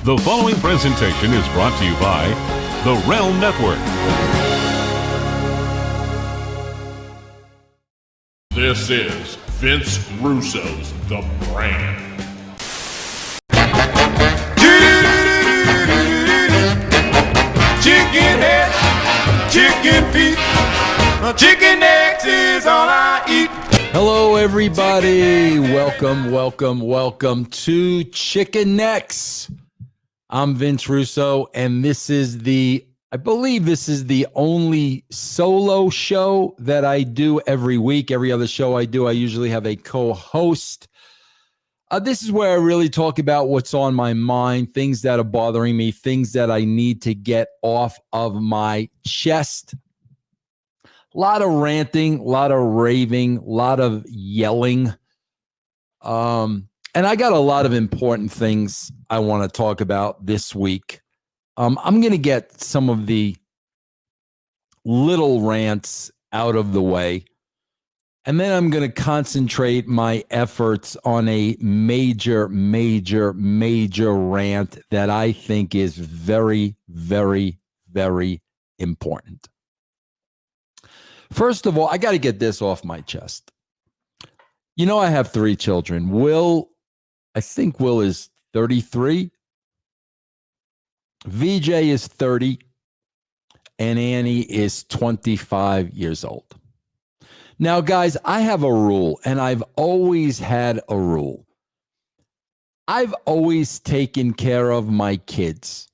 The following presentation is brought to you by the RELM Network. This is Vince Russo's The Brand. Chicken head, chicken feet, chicken necks is all I eat. Hello, everybody. Welcome to Chicken Necks. I'm Vince Russo, and I believe this is the only solo show that I do every week. Every other show I do, I usually have a co-host. This is where I really talk about what's on my mind, things that are bothering me, things that I need to get off of my chest. A lot of ranting, a lot of raving, a lot of yelling. And I got a lot of important things I want to talk about this week. I'm going to get some of the little rants out of the way. And then I'm going to concentrate my efforts on a major rant that I think is very, very, very important. First of all, I got to get this off my chest. You know, I have 3 children. I think Will is 33. VJ is 30. And Annie is 25 years old. Now, guys, I have a rule, and I've always had a rule. I've always taken care of my kids.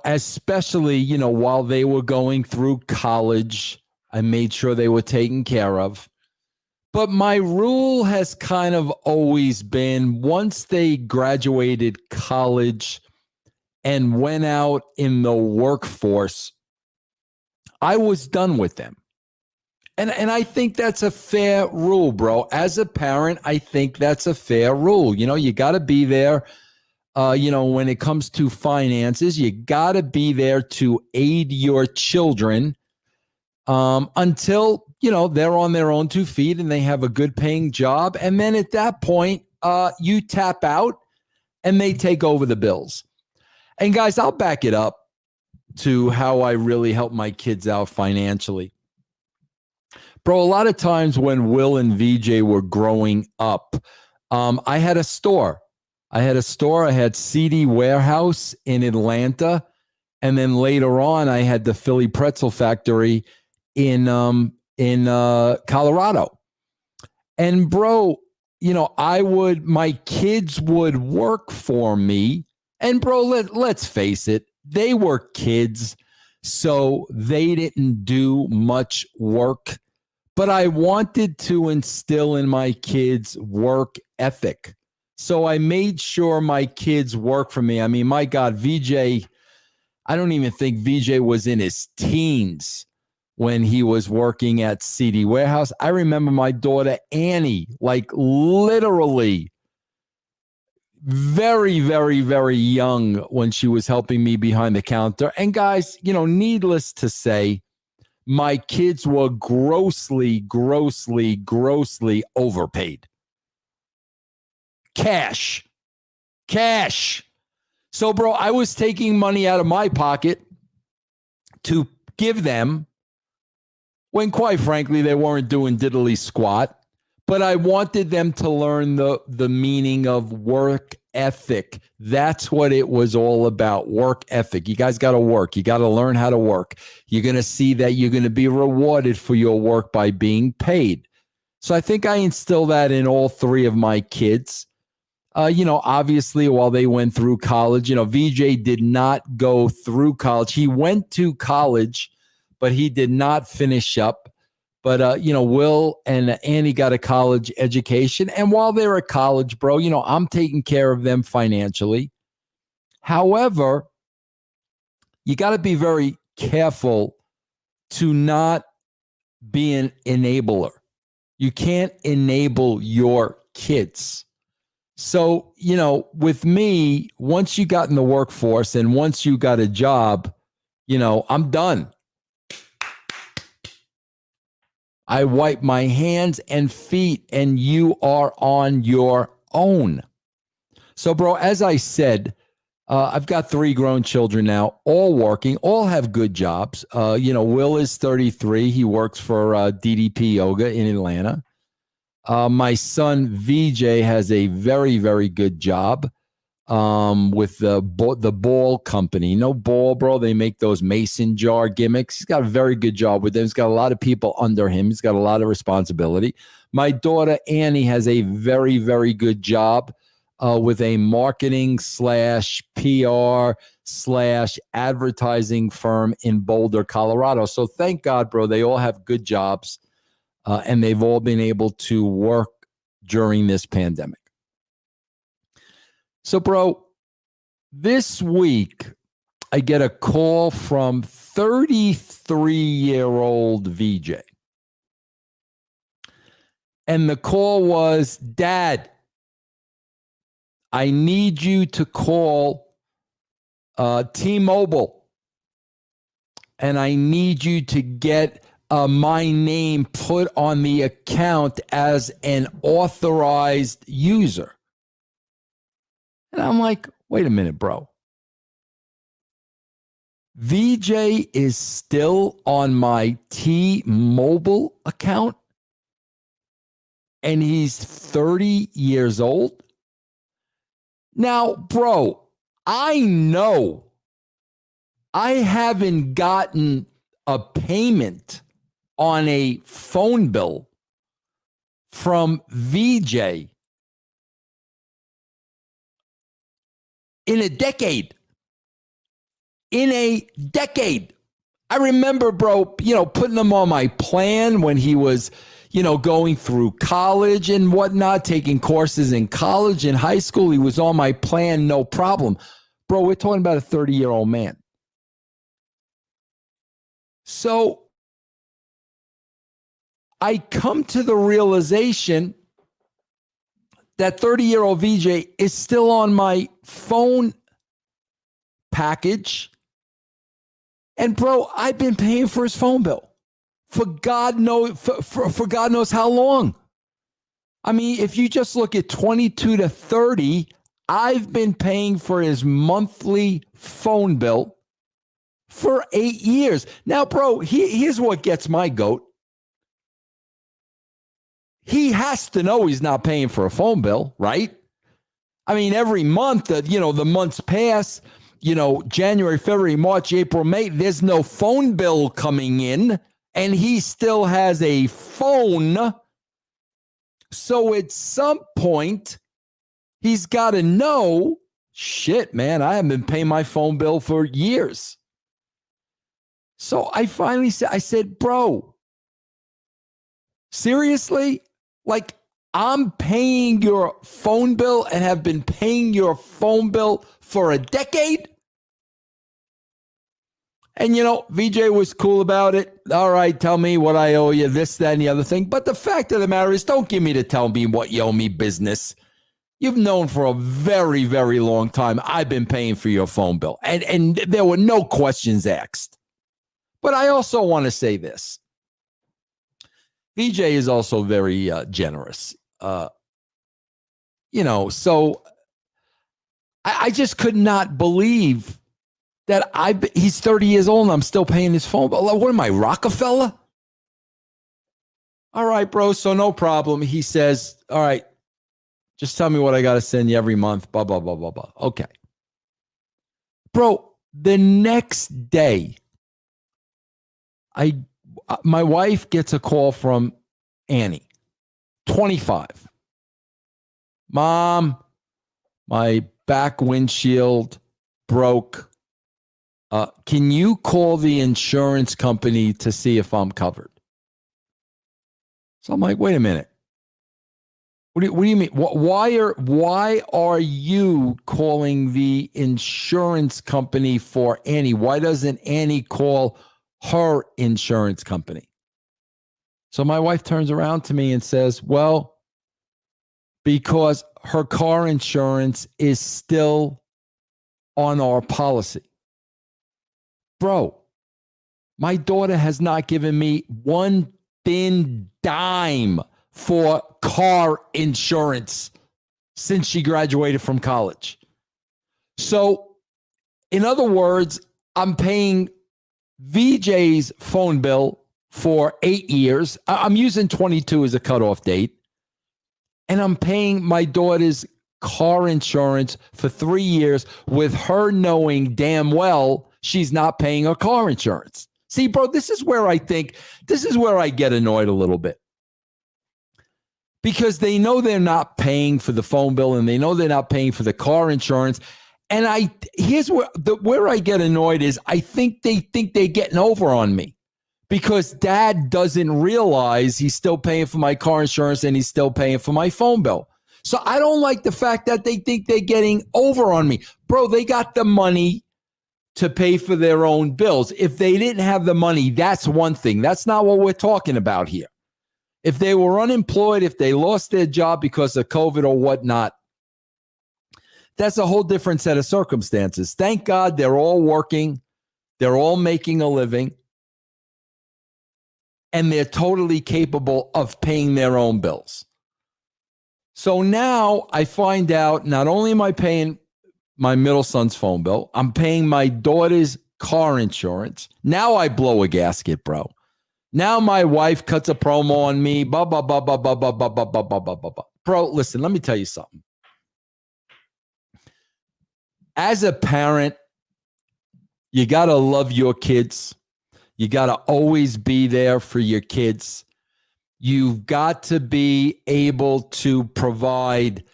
Especially, while they were going through college, I made sure they were taken care of. But my rule has kind of always been once they graduated college and went out in the workforce, I was done with them. And I think that's a fair rule, bro. As a parent, I think that's a fair rule. You got to be there. When it comes to finances, you got to be there to aid your children until, they're on their own 2 feet and they have a good paying job. And then at that point, you tap out and they take over the bills. And guys, I'll back it up to how I really help my kids out financially. Bro, a lot of times when Will and VJ were growing up, I had a store. I had CD Warehouse in Atlanta. And then later on, I had the Philly Pretzel Factory in Colorado. And bro, my kids would work for me. And bro, let's face it, they were kids, so they didn't do much work. But I wanted to instill in my kids work ethic. So I made sure my kids work for me. I mean, my God, VJ, I don't even think VJ was in his teens when he was working at CD Warehouse. I remember my daughter, Annie, like literally very, very, very young when she was helping me behind the counter. And guys, needless to say, my kids were grossly overpaid. Cash. So, bro, I was taking money out of my pocket to give them when, quite frankly, they weren't doing diddly squat. But I wanted them to learn the meaning of work ethic. That's what it was all about, work ethic. You guys got to work. You got to learn how to work. You're going to see that you're going to be rewarded for your work by being paid. So I think I instilled that in all 3 of my kids. Obviously, while they went through college, VJ did not go through college. He went to college, but he did not finish up. But, Will and Annie got a college education. And while they're at college, bro, I'm taking care of them financially. However, you got to be very careful to not be an enabler. You can't enable your kids. So, with me, once you got in the workforce and once you got a job, I'm done. I wipe my hands and feet, and you are on your own. So, bro, as I said, I've got 3 grown children now, all working, all have good jobs. Will is 33. He works for DDP Yoga in Atlanta. My son, VJ, has a very, very good job with the ball company. No ball, bro. They make those mason jar gimmicks. He's got a very good job with them. He's got a lot of people under him. He's got a lot of responsibility. My daughter, Annie, has a very, very good job with a marketing / PR / advertising firm in Boulder, Colorado. So thank God, bro, they all have good jobs and they've all been able to work during this pandemic. So, bro, this week I get a call from 33-year-old VJ. And the call was, Dad, I need you to call T-Mobile. And I need you to get my name put on the account as an authorized user. And I'm like, wait a minute, bro. VJ is still on my T-Mobile account and he's 30 years old. Now, bro, I know I haven't gotten a payment on a phone bill from VJ in a decade. I remember, bro, putting him on my plan when he was, going through college and whatnot, taking courses in college and high school. He was on my plan, no problem. Bro, we're talking about a 30-year-old man. So I come to the realization that 30-year-old VJ is still on my phone package. And bro, I've been paying for his phone bill for God knows how long. I mean, if you just look at 22 to 30, I've been paying for his monthly phone bill for 8 years. Now, bro, here's what gets my goat. He has to know he's not paying for a phone bill, right? I mean, every month, the months pass, January, February, March, April, May, there's no phone bill coming in, and he still has a phone. So at some point, he's got to know, shit, man, I haven't been paying my phone bill for years. So I finally said, bro, seriously? Like, I'm paying your phone bill and have been paying your phone bill for a decade? And, VJ was cool about it. All right, tell me what I owe you, this, that, and the other thing. But the fact of the matter is, don't give me to tell me what you owe me business. You've known for a very, very long time I've been paying for your phone bill. And there were no questions asked. But I also want to say this. VJ is also very generous. So I just could not believe that he's 30 years old and I'm still paying his phone bill. What am I, Rockefeller? All right, bro, so no problem. He says, all right, just tell me what I got to send you every month, blah, blah, blah, blah, blah. Okay. Bro, the next day, my wife gets a call from Annie, 25. Mom, my back windshield broke. Can you call the insurance company to see if I'm covered? So I'm like, wait a minute. What do you mean? Why are you calling the insurance company for Annie? Why doesn't Annie call her insurance company? So my wife turns around to me and says, well, because her car insurance is still on our policy. Bro, my daughter has not given me one thin dime for car insurance. since she graduated from college. So, in other words, I'm paying VJ's phone bill for 8 years. I'm using 22 as a cutoff date. And I'm paying my daughter's car insurance for 3 years with her knowing damn well she's not paying her car insurance. See, bro, this is where I get annoyed a little bit. Because they know they're not paying for the phone bill and they know they're not paying for the car insurance. And here's where I get annoyed is I think they're getting over on me because dad doesn't realize he's still paying for my car insurance and he's still paying for my phone bill. So I don't like the fact that they think they're getting over on me. Bro, they got the money to pay for their own bills. If they didn't have the money, that's one thing. That's not what we're talking about here. If they were unemployed, if they lost their job because of COVID or whatnot, that's a whole different set of circumstances. Thank God they're all working. They're all making a living. And they're totally capable of paying their own bills. So now I find out not only am I paying my middle son's phone bill, I'm paying my daughter's car insurance. Now I blow a gasket, bro. Now my wife cuts a promo on me. Bro, listen, let me tell you something. As a parent, you got to love your kids. You got to always be there for your kids. You've got to be able to provide,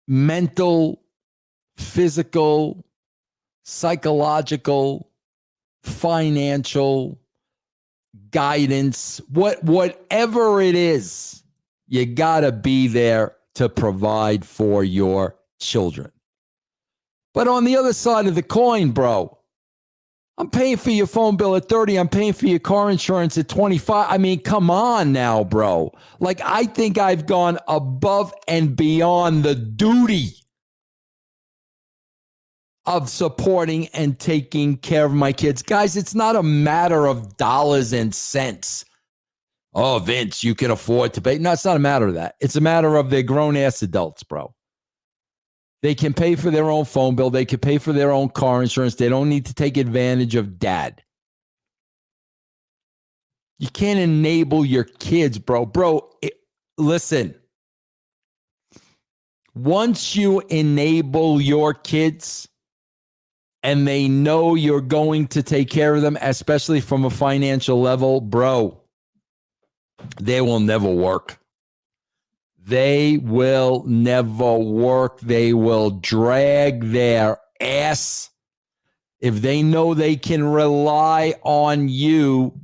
mental, physical, psychological, financial guidance, whatever it is, you got to be there to provide for your children. But on the other side of the coin, bro, I'm paying for your phone bill at 30. I'm paying for your car insurance at 25. I mean, come on now, bro. Like, I think I've gone above and beyond the duty of supporting and taking care of my kids. Guys, it's not a matter of dollars and cents. Oh, Vince, you can afford to pay. No, it's not a matter of that. It's a matter of they're grown-ass adults, bro. They can pay for their own phone bill. They can pay for their own car insurance. They don't need to take advantage of dad. You can't enable your kids, bro. Listen. Once you enable your kids and they know you're going to take care of them, especially from a financial level, bro, they will never work. They will never work. They will drag their ass. If they know they can rely on you,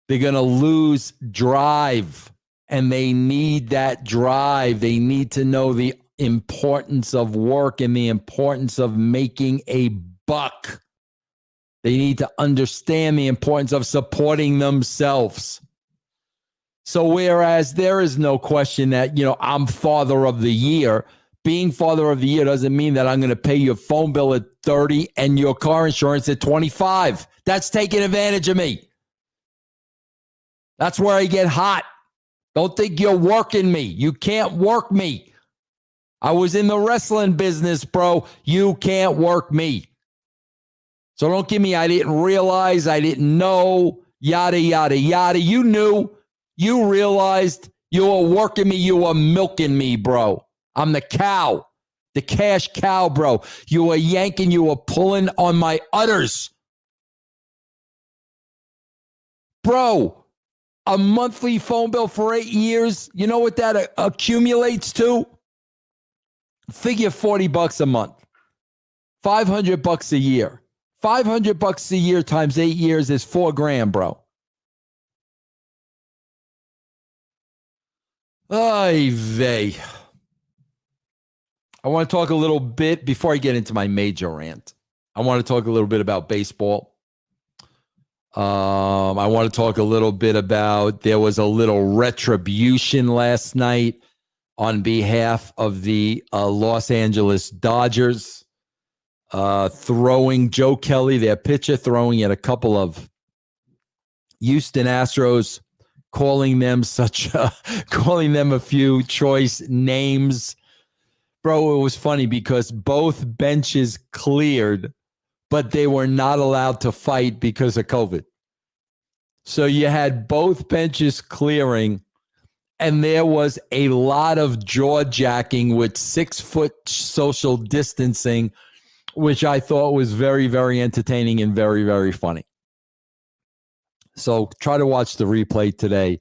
they're going to lose drive. And they need that drive. They need to know the importance of work and the importance of making a buck. They need to understand the importance of supporting themselves. So whereas there is no question that, I'm father of the year, being father of the year doesn't mean that I'm going to pay your phone bill at 30 and your car insurance at 25. That's taking advantage of me. That's where I get hot. Don't think you're working me. You can't work me. I was in the wrestling business, bro. You can't work me. So don't give me, I didn't realize, I didn't know, yada, yada, yada. You knew. You realized you were working me. You were milking me, bro. I'm the cow, the cash cow, bro. You were yanking, you were pulling on my udders. Bro, a monthly phone bill for 8 years, you know what that accumulates to? Figure $40 a month, $500 a year. $500 a year times 8 years is $4,000, bro. Ay vey. I want to talk a little bit, before I get into my major rant, I want to talk a little bit about baseball. I want to talk a little bit about, there was a little retribution last night on behalf of the Los Angeles Dodgers, throwing Joe Kelly, their pitcher, throwing at a couple of Houston Astros calling them calling them a few choice names. Bro, it was funny because both benches cleared, but they were not allowed to fight because of COVID. So you had both benches clearing, and there was a lot of jaw jacking with 6-foot social distancing, which I thought was very, very entertaining and very, very funny. So try to watch the replay today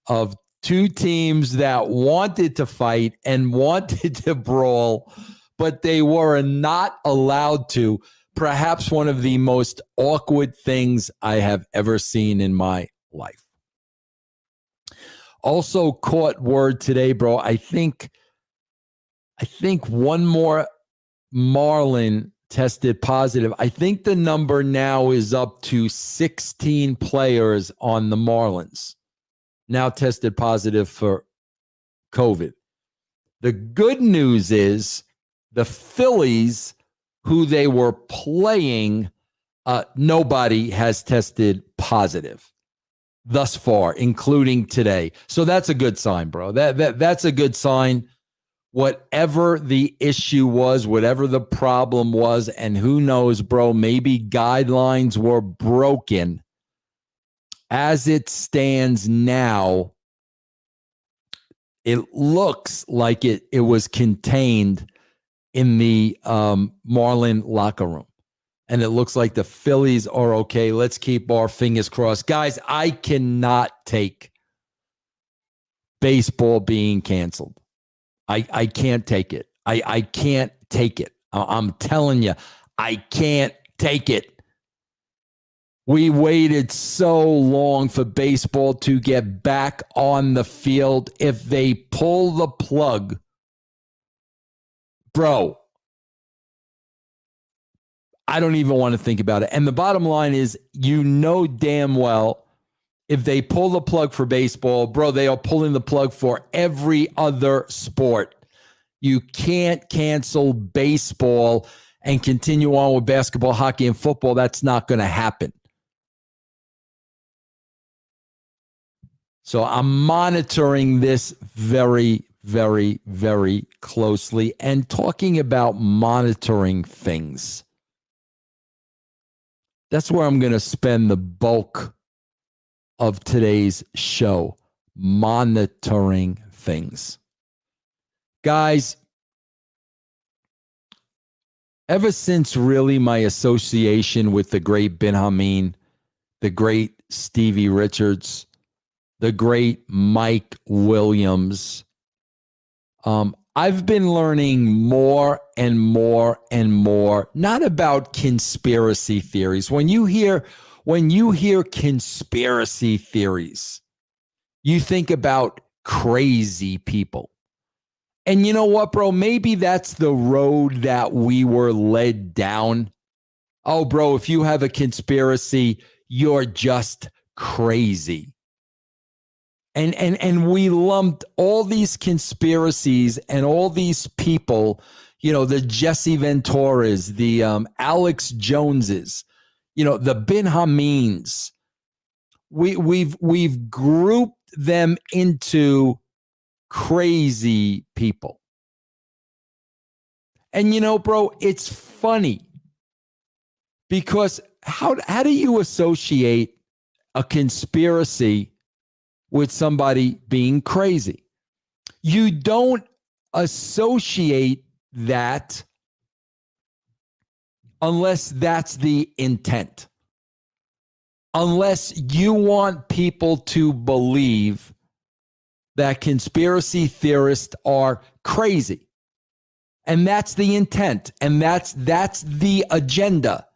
of two teams that wanted to fight and wanted to brawl, but they were not allowed to. Perhaps one of the most awkward things I have ever seen in my life. Also caught word today, bro. I think one more Marlin tested positive. I think the number now is up to 16 players on the Marlins now tested positive for COVID. The good news is the Phillies, who they were playing, nobody has tested positive thus far, including today. So that's a good sign, bro. That's a good sign. Whatever the issue was, whatever the problem was, and who knows, bro, maybe guidelines were broken. As it stands now, it looks like it was contained in the Marlin locker room. And it looks like the Phillies are okay. Let's keep our fingers crossed. Guys, I cannot take baseball being canceled. I can't take it. I can't take it. I'm telling you, I can't take it. We waited so long for baseball to get back on the field. If they pull the plug, bro, I don't even want to think about it. And the bottom line is, you know damn well, if they pull the plug for baseball, bro, they are pulling the plug for every other sport. You can't cancel baseball and continue on with basketball, hockey, and football. That's not going to happen. So I'm monitoring this very, very, very closely. And talking about monitoring things, that's where I'm going to spend the bulk of today's show, monitoring things. Guys, ever since really my association with the great Ben Hameen, the great Stevie Richards, the great Mike Williams, I've been learning more and more and more, not about conspiracy theories. When you hear conspiracy theories, you think about crazy people. And you know what, bro? Maybe that's the road that we were led down. Oh, bro, if you have a conspiracy, you're just crazy. And we lumped all these conspiracies and all these people, you know, the Jesse Venturas, the Alex Joneses, you know, the Ben Hameens. We've grouped them into crazy people. And you know, bro, it's funny because how do you associate a conspiracy with somebody being crazy? You don't associate that unless that's the intent. Unless you want people to believe that conspiracy theorists are crazy. And that's the intent. And that's the agenda.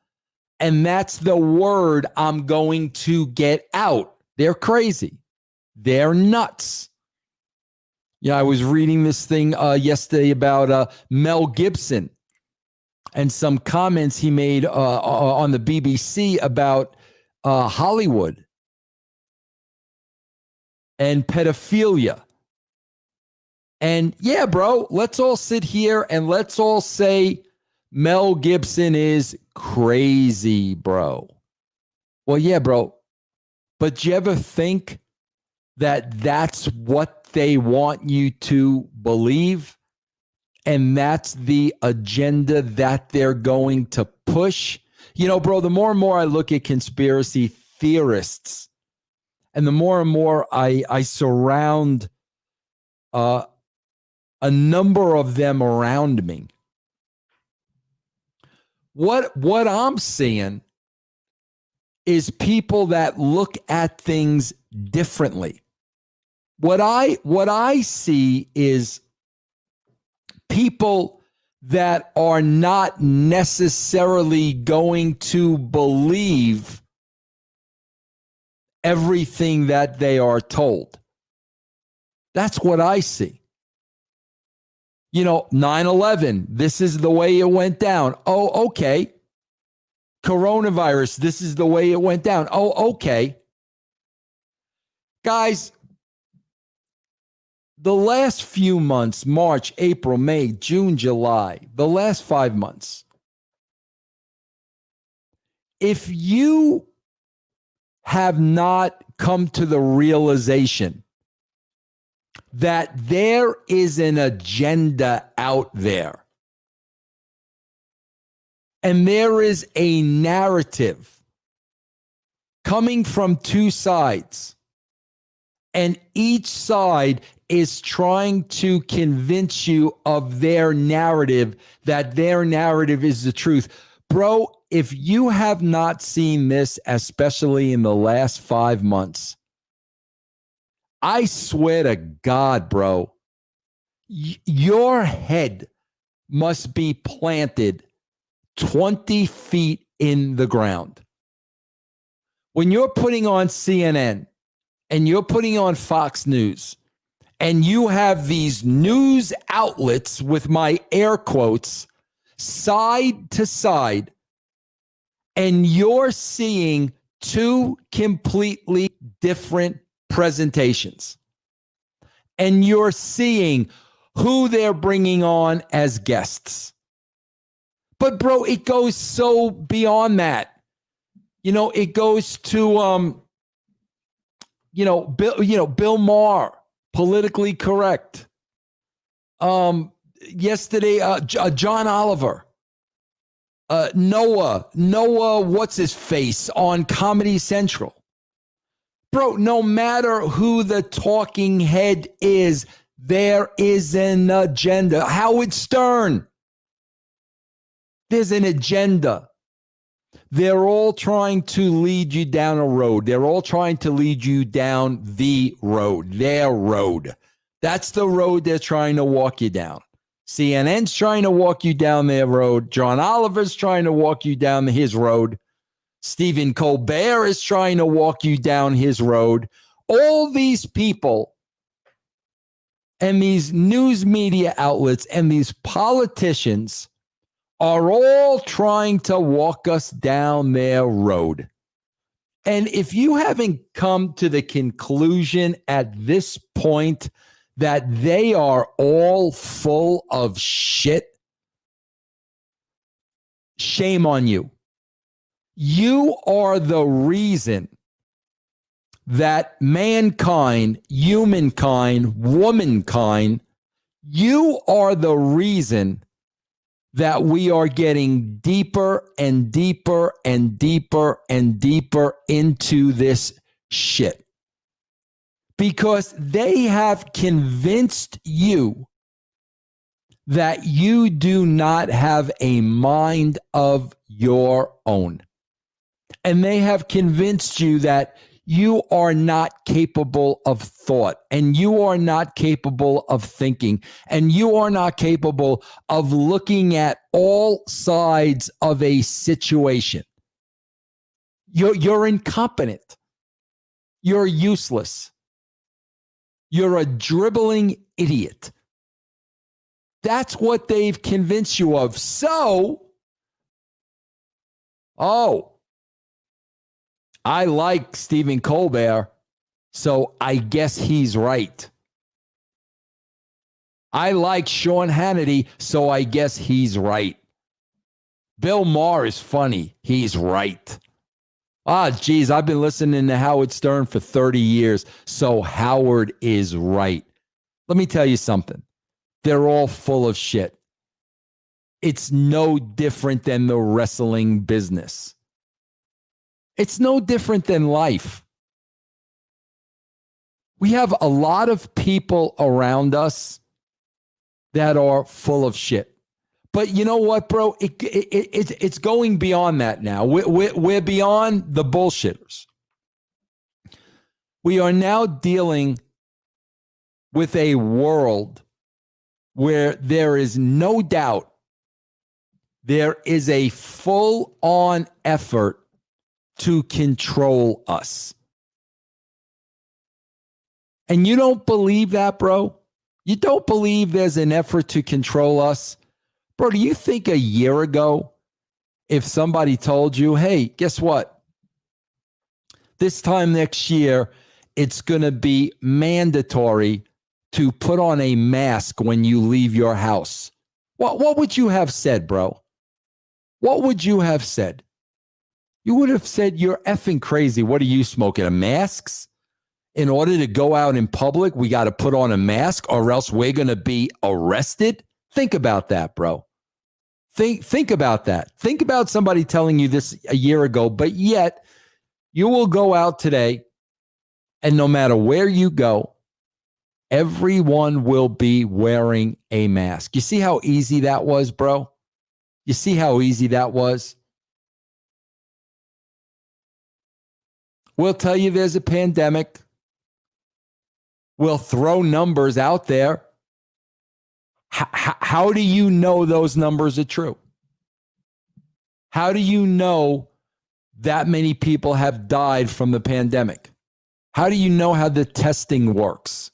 And that's the word I'm going to get out. They're crazy. They're nuts. Yeah, I was reading this thing yesterday about Mel Gibson and some comments he made on the BBC about Hollywood and pedophilia. And yeah, bro, let's all sit here and let's all say Mel Gibson is crazy, bro. Well, yeah, bro. But do you ever think that that's what they want you to believe, and that's the agenda that they're going to push. You know, bro, the more and more I look at conspiracy theorists, and the more and more I surround a number of them around me, what I'm seeing is people that look at things differently. What I see is people that are not necessarily going to believe everything that they are told. That's what I see. You know, 9/11, this is the way it went down. Oh, okay. Coronavirus, this is the way it went down. Oh, okay. Guys, the last few months, March, April, May, June, July, the last 5 months, if you have not come to the realization that there is an agenda out there, and there is a narrative coming from two sides, and each side is trying to convince you of their narrative, that their narrative is the truth. Bro, if you have not seen this, especially in the last 5 months, I swear to God, bro, your head must be planted 20 feet in the ground. When you're putting on CNN and you're putting on Fox News, and you have these news outlets, with my air quotes, side to side, and you're seeing two completely different presentations, and you're seeing who they're bringing on as guests. But bro, it goes so beyond that. You know, it goes to Bill Maher, politically correct. Yesterday, John Oliver, Noah, what's his face on Comedy Central. Bro, no matter who the talking head is, there is an agenda. Howard Stern, there's an agenda. They're all trying to lead you down a road. They're all trying to lead you down the road, their road. That's the road they're trying to walk you down. CNN's trying to walk you down their road. John Oliver's trying to walk you down his road. Stephen Colbert is trying to walk you down his road. All these people and these news media outlets and these politicians are all trying to walk us down their road. And if you haven't come to the conclusion at this point that they are all full of shit, shame on you. You are the reason that mankind, humankind, womankind, you are the reason that we are getting deeper and deeper and deeper and deeper into this shit. Because they have convinced you that you do not have a mind of your own. And they have convinced you that you are not capable of thought, and you are not capable of thinking, and you are not capable of looking at all sides of a situation. You're incompetent. You're useless. You're a dribbling idiot. That's what they've convinced you of. So, I like Stephen Colbert, so I guess he's right. I like Sean Hannity, so I guess he's right. Bill Maher is funny. He's right. Geez, I've been listening to Howard Stern for 30 years. So Howard is right. Let me tell you something. They're all full of shit. It's no different than the wrestling business. It's no different than life. We have a lot of people around us that are full of shit. But you know what, bro? It's going beyond that now. We're beyond the bullshitters. We are now dealing with a world where there is no doubt there is a full-on effort to control us. And you don't believe that, bro? You don't believe there's an effort to control us? Bro, do you think a year ago, if somebody told you, hey, guess what? This time next year, it's going to be mandatory to put on a mask when you leave your house. What would you have said, bro? What would you have said? You would have said, you're effing crazy. What are you smoking? Masks? In order to go out in public, we got to put on a mask or else we're going to be arrested? Think about that, bro. Think about that. Think about somebody telling you this a year ago, but yet you will go out today and no matter where you go, everyone will be wearing a mask. You see how easy that was, bro? You see how easy that was? We'll tell you there's a pandemic. We'll throw numbers out there. How do you know those numbers are true? How do you know that many people have died from the pandemic? How do you know how the testing works?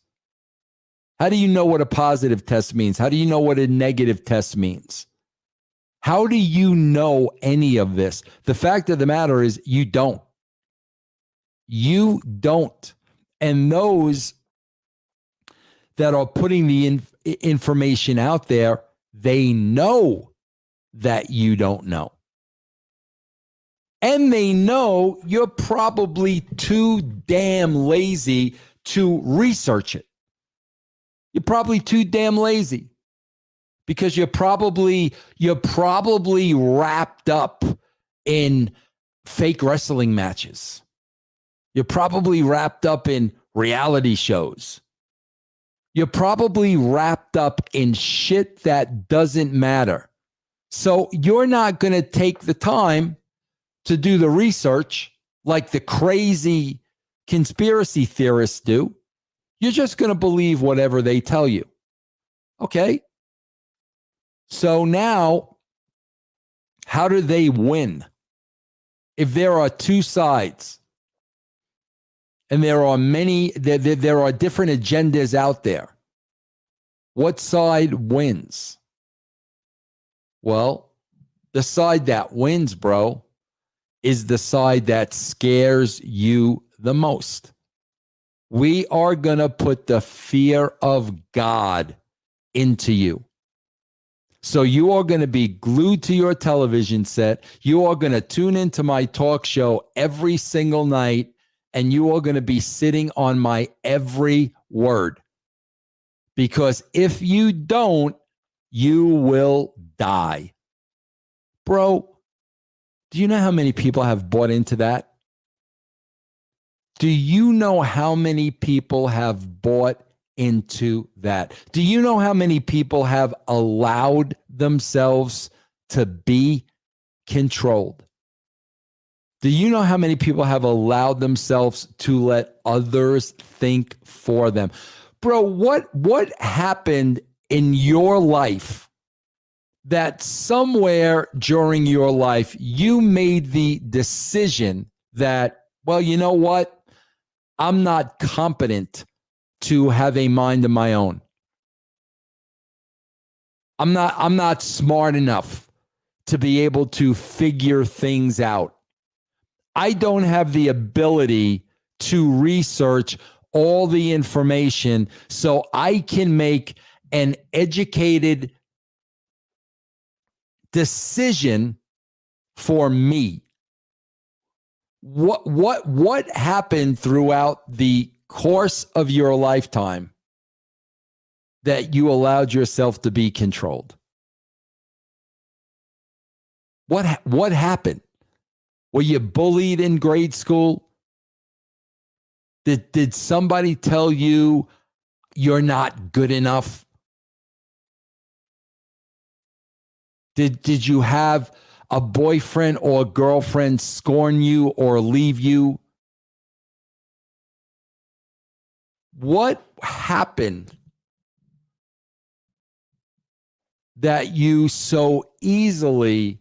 How do you know what a positive test means? How do you know what a negative test means? How do you know any of this? The fact of the matter is you don't. You don't. And those that are putting the information out there, they know that you don't know. And they know you're probably too damn lazy to research it. You're probably too damn lazy because you're probably wrapped up in fake wrestling matches. You're probably wrapped up in reality shows. You're probably wrapped up in shit that doesn't matter. So you're not going to take the time to do the research like the crazy conspiracy theorists do. You're just going to believe whatever they tell you. Okay? So now, how do they win? If there are two sides, and there are there are different agendas out there, what side wins? Well, the side that wins, bro, is the side that scares you the most. We are going to put the fear of God into you. So you are going to be glued to your television set. You are going to tune into my talk show every single night, and you are going to be sitting on my every word. Because if you don't, you will die. Bro, do you know how many people have bought into that? Do you know how many people have bought into that? Do you know how many people have allowed themselves to be controlled? Do you know how many people have allowed themselves to let others think for them? Bro, what happened in your life that somewhere during your life you made the decision that, well, you know what? I'm not competent to have a mind of my own. I'm not smart enough to be able to figure things out. I don't have the ability to research all the information so I can make an educated decision for me. What happened throughout the course of your lifetime that you allowed yourself to be controlled? What happened? Were you bullied in grade school? Did somebody tell you you're not good enough? Did you have a boyfriend or girlfriend scorn you or leave you? What happened that you so easily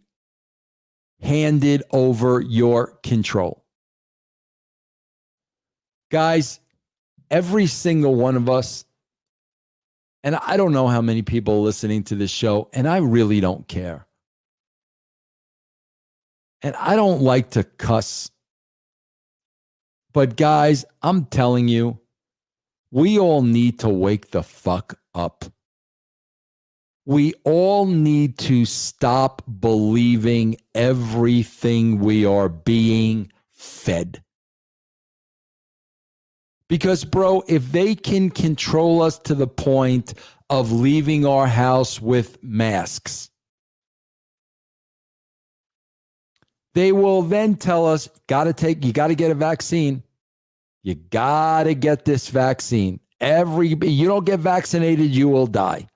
handed over your control? Guys, every single one of us, and I don't know how many people are listening to this show, and I really don't care. And I don't like to cuss. But guys, I'm telling you, we all need to wake the fuck up. We all need to stop believing everything we are being fed. Because, bro, if they can control us to the point of leaving our house with masks, they will then tell us, you got to get a vaccine. You got to get this vaccine. You don't get vaccinated, you will die.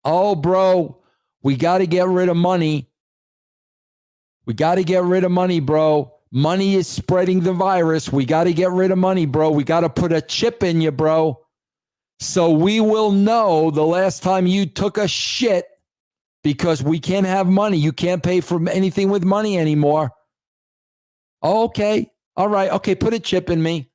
Oh, bro, we got to get rid of money. We got to get rid of money, bro. Money is spreading the virus. We got to get rid of money, bro. We got to put a chip in you, bro. So we will know the last time you took a shit, because we can't have money. You can't pay for anything with money anymore. Okay. All right. Okay. Put a chip in me.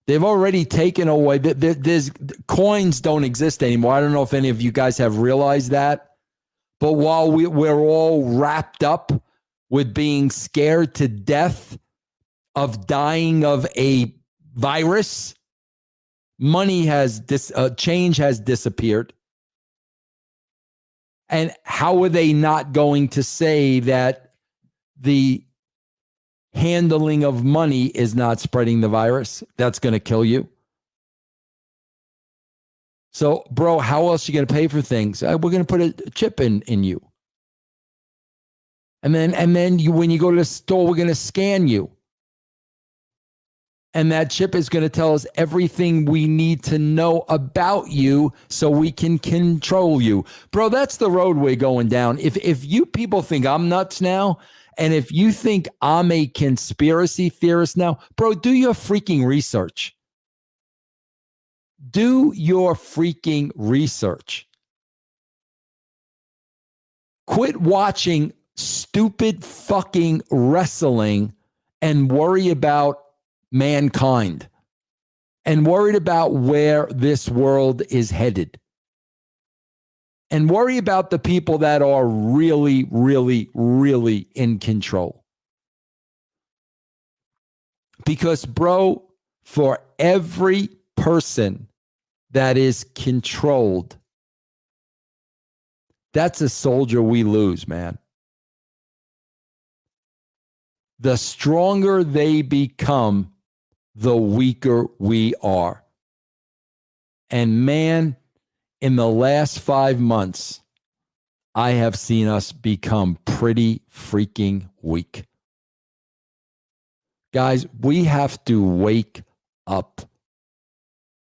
They've already taken away. There's coins don't exist anymore. I don't know if any of you guys have realized that. But while we're all wrapped up with being scared to death of dying of a virus, change has disappeared. And how are they not going to say that the handling of money is not spreading the virus? That's going to kill you. So, bro, how else are you going to pay for things? We're going to put a chip in you. And then when you go to the store, we're going to scan you. And that chip is going to tell us everything we need to know about you so we can control you. Bro, that's the road we're going down. If you people think I'm nuts now, and if you think I'm a conspiracy theorist now, bro, do your freaking research. Do your freaking research. Quit watching stupid fucking wrestling and worry about mankind and worried about where this world is headed. And worry about the people that are really, really, really in control. Because, bro, for every person that is controlled, that's a soldier we lose, man. The stronger they become, the weaker we are. And man, in the last 5 months, I have seen us become pretty freaking weak. Guys, we have to wake up.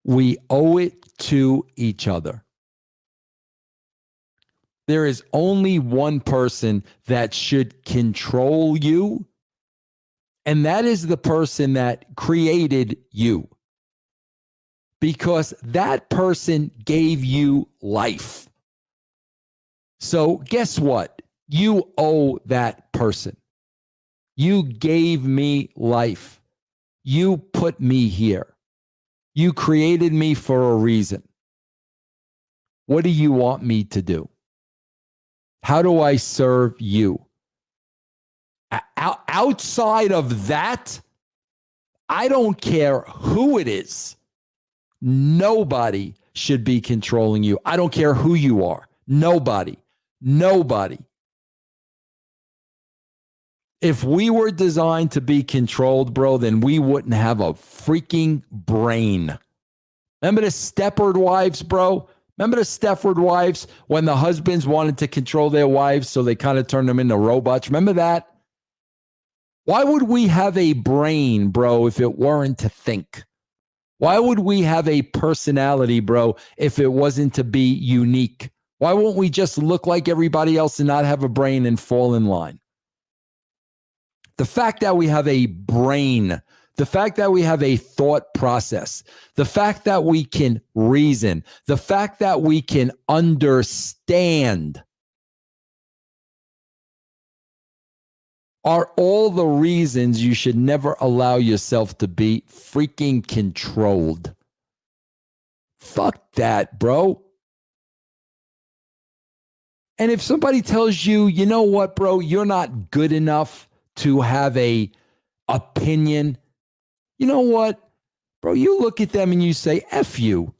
We owe it to each other. There is only one person that should control you, and that is the person that created you. Because that person gave you life. So guess what? You owe that person. You gave me life. You put me here. You created me for a reason. What do you want me to do? How do I serve you? Outside of that, I don't care who it is. Nobody should be controlling you. I don't care who you are. Nobody. If we were designed to be controlled, bro, then we wouldn't have a freaking brain. Remember the Stepford wives, bro? Remember the Stepford wives when the husbands wanted to control their wives, so they kind of turned them into robots? Remember that? Why would we have a brain, bro, if it weren't to think? Why would we have a personality, bro, if it wasn't to be unique? Why won't we just look like everybody else and not have a brain and fall in line? The fact that we have a brain, the fact that we have a thought process, the fact that we can reason, the fact that we can understand are all the reasons you should never allow yourself to be freaking controlled. Fuck that, bro. And if somebody tells you, you know what, bro, you're not good enough to have a opinion, you know what, bro, you look at them and you say, F you.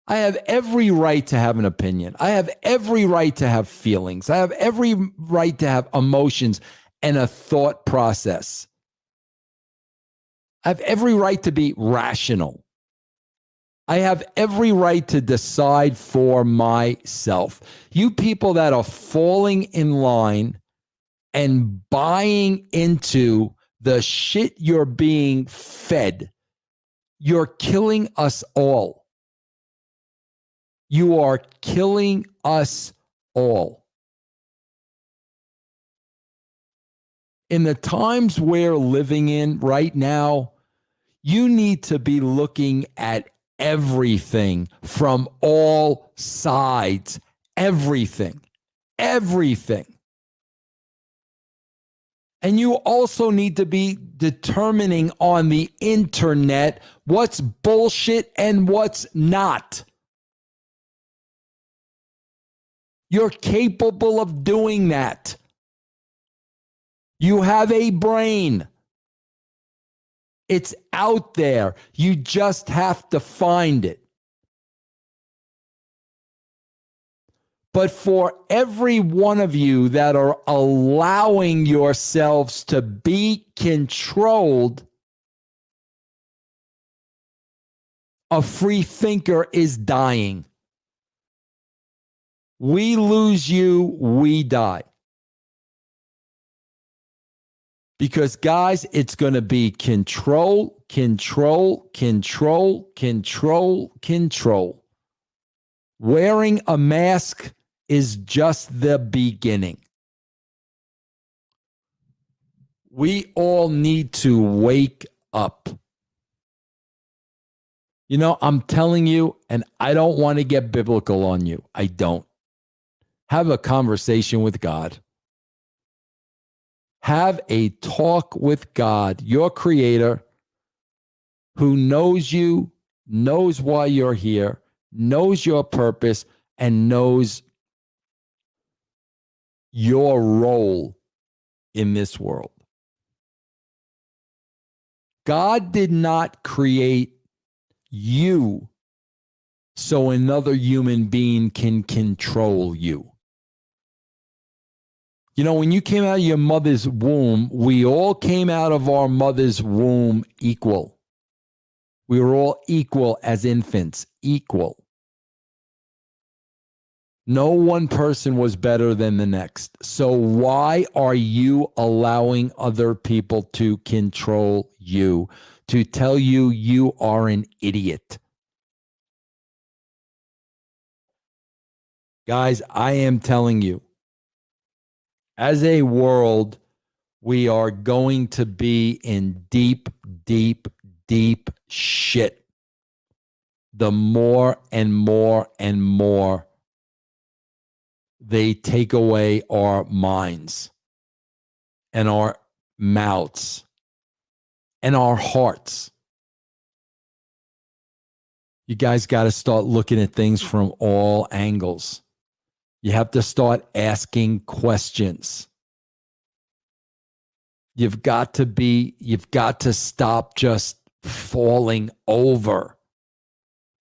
I have every right to have an opinion. I have every right to have feelings. I have every right to have emotions and a thought process. I have every right to be rational. I have every right to decide for myself. You people that are falling in line and buying into the shit you're being fed, you're killing us all. You are killing us all. In the times we're living in right now, you need to be looking at everything from all sides. Everything. And you also need to be determining on the internet what's bullshit and what's not. You're capable of doing that. You have a brain. It's out there. You just have to find it. But for every one of you that are allowing yourselves to be controlled, a free thinker is dying. We lose you, we die. Because, guys, it's going to be control. Wearing a mask is just the beginning. We all need to wake up. You know, I'm telling you, and I don't want to get biblical on you. I don't. Have a conversation with God. Have a talk with God, your creator, who knows you, knows why you're here, knows your purpose, and knows your role in this world. God did not create you so another human being can control you. You know, when you came out of your mother's womb, we all came out of our mother's womb equal. We were all equal as infants, equal. No one person was better than the next. So why are you allowing other people to control you, to tell you you are an idiot? Guys, I am telling you, as a world, we are going to be in deep shit. The more and more they take away our minds and our mouths and our hearts. You guys got to start looking at things from all angles. You have to start asking questions. You've got to stop just falling over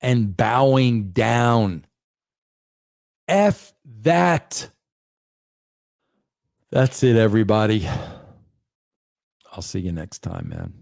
and bowing down. F that. That's it, everybody. I'll see you next time, man.